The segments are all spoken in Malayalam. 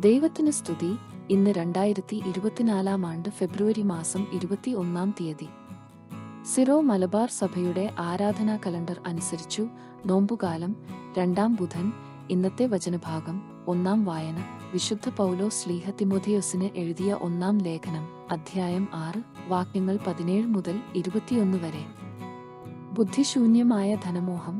ദൈവത്തിന് സ്തുതി. ഇന്ന് 2024 ഫെബ്രുവരി മാസം 21 തീയതി. സിറോ മലബാർ സഭയുടെ ആരാധനാ കലണ്ടർ അനുസരിച്ചു നോമ്പുകാലം 2 ബുധൻ. ഇന്നത്തെ വചനഭാഗം 1 വായന വിശുദ്ധ പൗലോസ് ശ്ലീഹ തിമോഥെയോസിന് എഴുതിയ 1 ലേഖനം, അധ്യായം 6, വാക്യങ്ങൾ 17 മുതൽ 21 വരെ. ബുദ്ധിശൂന്യമായ ധനമോഹം.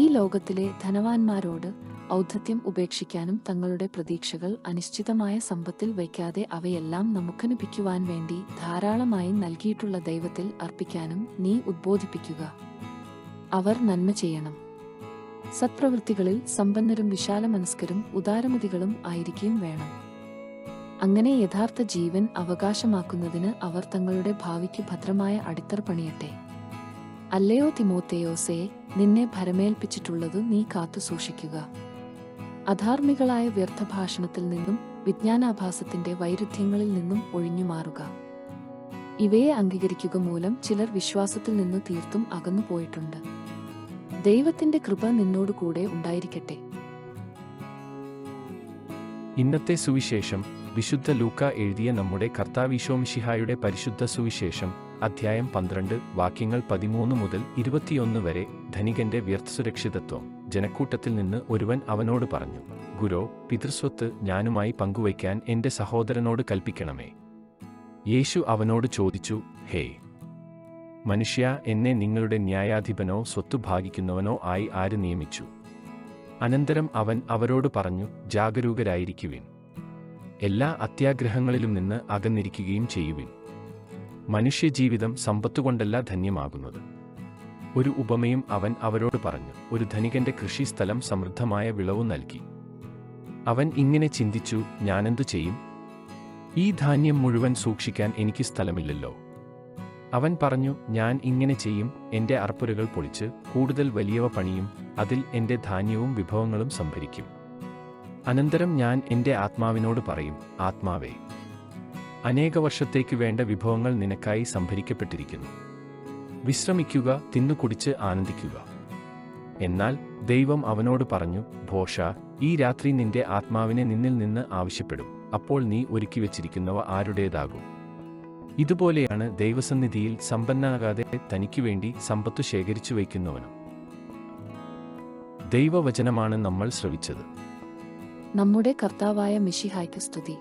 ഈ ലോകത്തിലെ ധനവാന്മാരോട് ഔദ്ധത്യം ഉപേക്ഷിക്കാനും തങ്ങളുടെ പ്രതീക്ഷകൾ അനിശ്ചിതമായ സമ്പത്തിൽ വയ്ക്കാതെ അവയെല്ലാം നമുക്കനുഭവിക്കുവാൻ വേണ്ടി ധാരാളമായി നൽകിയിട്ടുള്ള ദൈവത്തിൽ അർപ്പിക്കാനും നീ ഉദ്ബോധിപ്പിക്കുക. അവർ നന്മ ചെയ്യണം. സത്പ്രവൃത്തികളിൽ സമ്പന്നരും വിശാലമനസ്കരും ഉദാരമതികളും ആയിരിക്കുകയും വേണം. അങ്ങനെ യഥാർത്ഥ ജീവൻ അവകാശമാക്കുന്നതിന് അവർ തങ്ങളുടെ ഭാവിക്ക് ഭദ്രമായ അടിത്തറ പണിയട്ടെ. അല്ലയോ തിമോഥെയോസേ, നിന്നെ ഭരമേൽപ്പിച്ചിട്ടുള്ളതു നീ കാത്തു സൂക്ഷിക്കുക. അധാർമികളായ വ്യർത്ഥഭാഷണത്തിൽ നിന്നും വിജ്ഞാനാഭാസത്തിന്റെ വൈരുദ്ധ്യങ്ങളിൽ നിന്നും ഒഴിഞ്ഞുമാറുക. ഇവയെ അംഗീകരിക്കുക മൂലം ചിലർ വിശ്വാസത്തിൽ നിന്നു തീർത്തും അകന്നുപോയിട്ടുണ്ട്. ദൈവത്തിന്റെ കൃപ നിന്നോടുകൂടെ ഉണ്ടായിരിക്കട്ടെ. ഇന്നത്തെ സുവിശേഷം വിശുദ്ധ ലൂക്ക എഴുതിയ നമ്മുടെ കർത്താവീശോമിശിഹായുടെ പരിശുദ്ധ സുവിശേഷം, അധ്യായം 12, വാക്യങ്ങൾ 13 മുതൽ 21 വരെ. ധനികന്റെ വ്യർത്ഥസുരക്ഷിതത്വം. ജനക്കൂട്ടത്തിൽ നിന്ന് ഒരുവൻ അവനോട് പറഞ്ഞു, ഗുരോ, പിതൃസ്വത്ത് ഞാനുമായി പങ്കുവയ്ക്കാൻ എന്റെ സഹോദരനോട് കൽപ്പിക്കണമേ. യേശു അവനോട് ചോദിച്ചു, ഹേ മനുഷ്യ, എന്നെ നിങ്ങളുടെ ന്യായാധിപനോ സ്വത്തു ഭാഗിക്കുന്നവനോ ആയി ആര് നിയമിച്ചു? അനന്തരം അവൻ അവരോട് പറഞ്ഞു, ജാഗരൂകരായിരിക്കുവിൻ. എല്ലാ അത്യാഗ്രഹങ്ങളിലും നിന്ന് അകന്നിരിക്കുകയും ചെയ്യുവിൻ. മനുഷ്യജീവിതം സമ്പത്തുകൊണ്ടല്ല ധന്യമാകുന്നത്. ഒരു ഉപമയും അവൻ അവരോട് പറഞ്ഞു. ഒരു ധനികന്റെ കൃഷിസ്ഥലം സമൃദ്ധമായ വിളവു നൽകി. അവൻ ഇങ്ങനെ ചിന്തിച്ചു, ഞാനെന്തു ചെയ്യും? ഈ ധാന്യം മുഴുവൻ സൂക്ഷിക്കാൻ എനിക്ക് സ്ഥലമില്ലല്ലോ. അവൻ പറഞ്ഞു, ഞാൻ ഇങ്ങനെ ചെയ്യും, എന്റെ അർപ്പുരകൾ പൊളിച്ച് കൂടുതൽ വലിയവ പണിയും, അതിൽ എന്റെ ധാന്യവും വിഭവങ്ങളും സംഭരിക്കും. അനന്തരം ഞാൻ എന്റെ ആത്മാവിനോട് പറയും, ആത്മാവേ, അനേക വർഷത്തേക്ക് വേണ്ട വിഭവങ്ങൾ നിനക്കായി സംഭരിക്കപ്പെട്ടിരിക്കുന്നു. വിശ്രമിക്കുക, തിന്നുകുടിച്ച് ആനന്ദിക്കുക. എന്നാൽ ദൈവം അവനോട് പറഞ്ഞു, ഭോഷ, ഈ രാത്രി നിന്റെ ആത്മാവിനെ നിന്നിൽ നിന്ന് ആവശ്യപ്പെടും. അപ്പോൾ നീ ഒരുക്കിവെച്ചിരിക്കുന്നവ ആരുടേതാകും? ഇതുപോലെയാണ് ദൈവസന്നിധിയിൽ സമ്പന്നനാകാതെ തനിക്കുവേണ്ടി സമ്പത്തു ശേഖരിച്ചു വയ്ക്കുന്നവനും. ദൈവവചനമാണ് നമ്മൾ ശ്രവിച്ചത്. നമ്മുടെ കർത്താവായ മിശിഹായ്ക്ക് സ്തുതി.